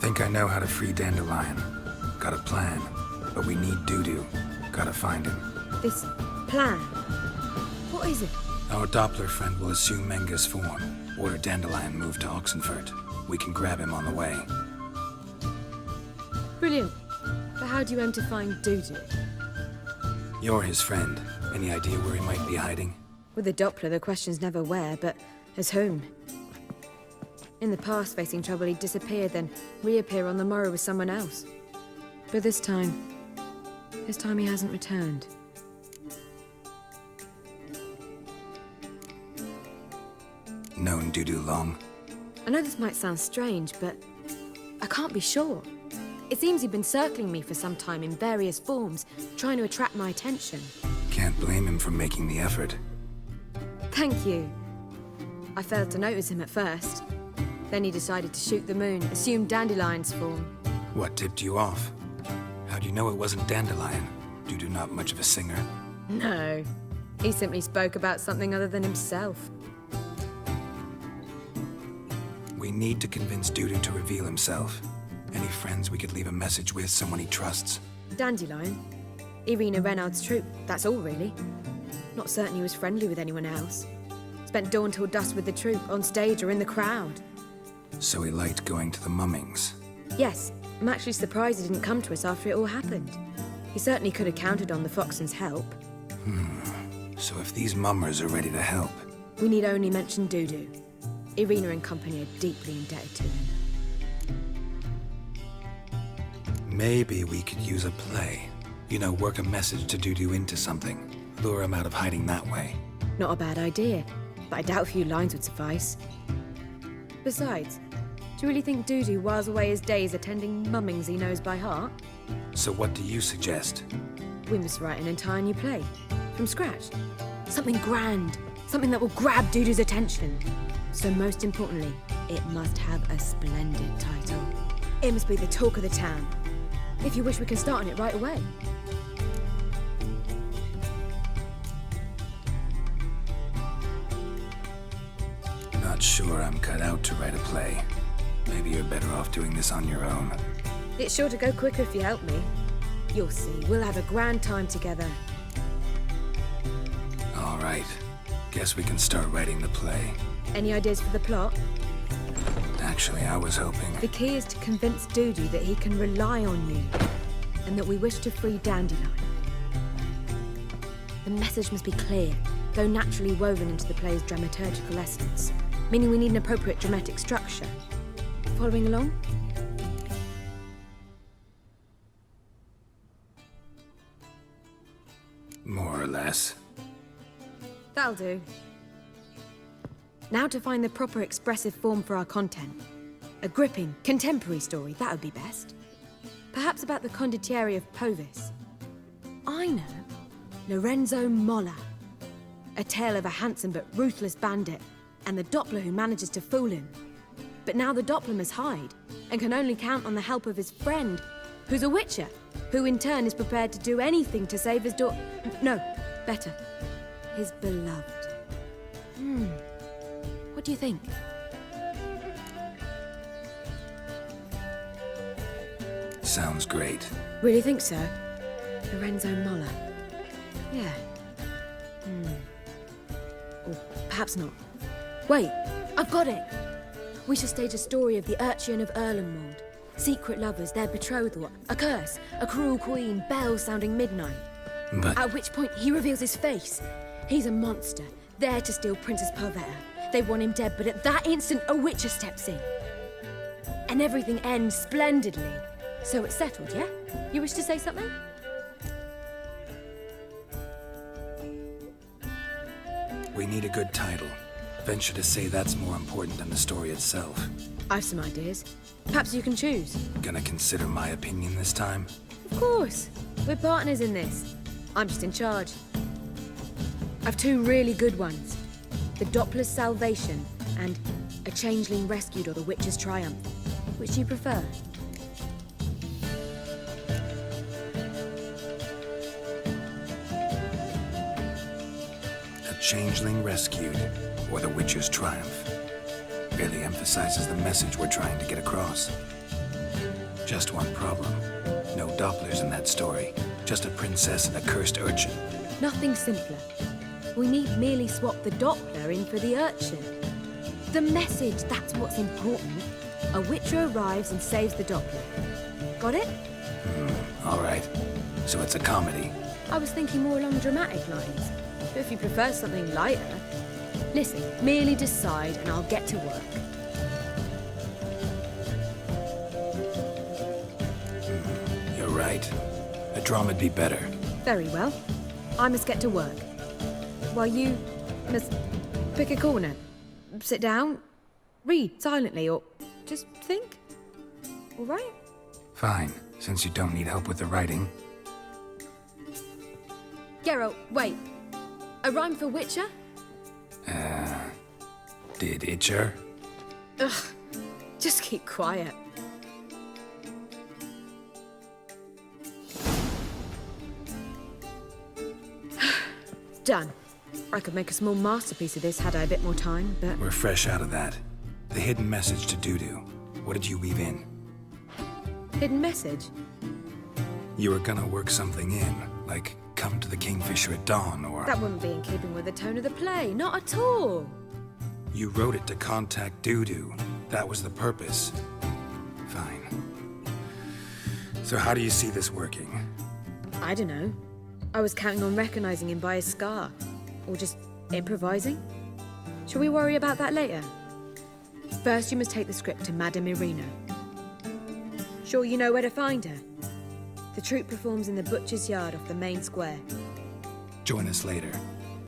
Think I know how to free Dandelion. Got a plan, but we need Dudu. Gotta find him. This plan? What is it? Our Doppler friend will assume Menga's form. Order Dandelion moved to Oxenfurt. We can grab him on the way. Brilliant. But how do you aim to find Dudu? You're his friend. Any idea where he might be hiding? With the Doppler, the question's never where, but as whom. In the past, facing trouble, he'd disappear, then reappear on the morrow with someone else. But this time he hasn't returned. Known Dudu long? I know this might sound strange, but I can't be sure. It seems he'd been circling me for some time in various forms, trying to attract my attention. Can't blame him for making the effort. Thank you. I failed to notice him at first. Then he decided to shoot the moon, assume Dandelion's form. What tipped you off? How do you know it wasn't Dandelion? Dudu not much of a singer. No. He simply spoke about something other than himself. We need to convince Dudu to reveal himself. Any friends we could leave a message with, someone he trusts? Dandelion? Irina Renard's troupe, that's all really. Not certain he was friendly with anyone else. Spent dawn till dusk with the troupe, on stage or in the crowd. So he liked going to the mummings? Yes, I'm actually surprised he didn't come to us after it all happened. He certainly could have counted on the Foxen's help. So if these mummers are ready to help... We need only mention Dudu. Irina and company are deeply indebted to him. Maybe we could use a play. You know, work a message to Dudu into something. Lure him out of hiding that way. Not a bad idea, but I doubt a few lines would suffice. Besides, do you really think Dudu whiles away his days attending mummings he knows by heart? So what do you suggest? We must write an entire new play. From scratch. Something grand. Something that will grab Dudu's attention. So most importantly, it must have a splendid title. It must be the talk of the town. If you wish, we can start on it right away. Not sure I'm cut out to write a play. Maybe you're better off doing this on your own. It's sure to go quicker if you help me. You'll see, we'll have a grand time together. All right. Guess we can start writing the play. Any ideas for the plot? Actually, I was hoping... The key is to convince Dudu that he can rely on you, and that we wish to free Dandelion. The message must be clear, though naturally woven into the play's dramaturgical essence, meaning we need an appropriate dramatic structure. Following along? More or less. That'll do. Now to find the proper expressive form for our content. A gripping, contemporary story, that would be best. Perhaps about the condottieri of Povis. I know. Lorenzo Molla. A tale of a handsome but ruthless bandit, and the Doppler who manages to fool him. But now the Doppler must hide, and can only count on the help of his friend, who's a witcher, who in turn is prepared to do anything to save his No, better. His beloved. What do you think? Sounds great. Really think so? Lorenzo Molla. Yeah. Or perhaps not. Wait, I've got it! We should stage a story of the Urchin of Erlenwald. Secret lovers, their betrothal, a curse, a cruel queen, bells sounding midnight. But... At which point he reveals his face. He's a monster, there to steal Princess Pavetta. They want him dead, but at that instant a witcher steps in. And everything ends splendidly. So it's settled, yeah? You wish to say something? We need a good title. Venture to say that's more important than the story itself. I've some ideas. Perhaps you can choose. Gonna consider my opinion this time? Of course. We're partners in this. I'm just in charge. I've two really good ones. The Doppler's Salvation and A Changeling Rescued or The Witcher's Triumph. Which do you prefer? A Changeling Rescued or The Witcher's Triumph. Really emphasizes the message we're trying to get across. Just one problem. No Dopplers in that story. Just a princess and a cursed urchin. Nothing simpler. We need merely swap the Doppler in for the urchin. The message, that's what's important. A Witcher arrives and saves the Doppler. Got it? All right. So it's a comedy. I was thinking more along dramatic lines. But if you prefer something lighter... Listen, merely decide and I'll get to work. You're right. A drama'd be better. Very well. I must get to work. While you must pick a corner. Sit down, read silently, or just think. All right? Fine, since you don't need help with the writing. Gerald, wait. A rhyme for Witcher? Did Itcher? Ugh, just keep quiet. Done. I could make a small masterpiece of this had I a bit more time, but... We're fresh out of that. The hidden message to Dudu. What did you weave in? Hidden message? You were gonna work something in, like come to the Kingfisher at dawn, or... That wouldn't be in keeping with the tone of the play, not at all. You wrote it to contact Dudu. That was the purpose. Fine. So how do you see this working? I don't know. I was counting on recognizing him by his scar. Or just improvising. Shall we worry about that later? First, you must take the script to Madame Irina. Sure you know where to find her? The troupe performs in the butcher's yard off the main square. Join us later.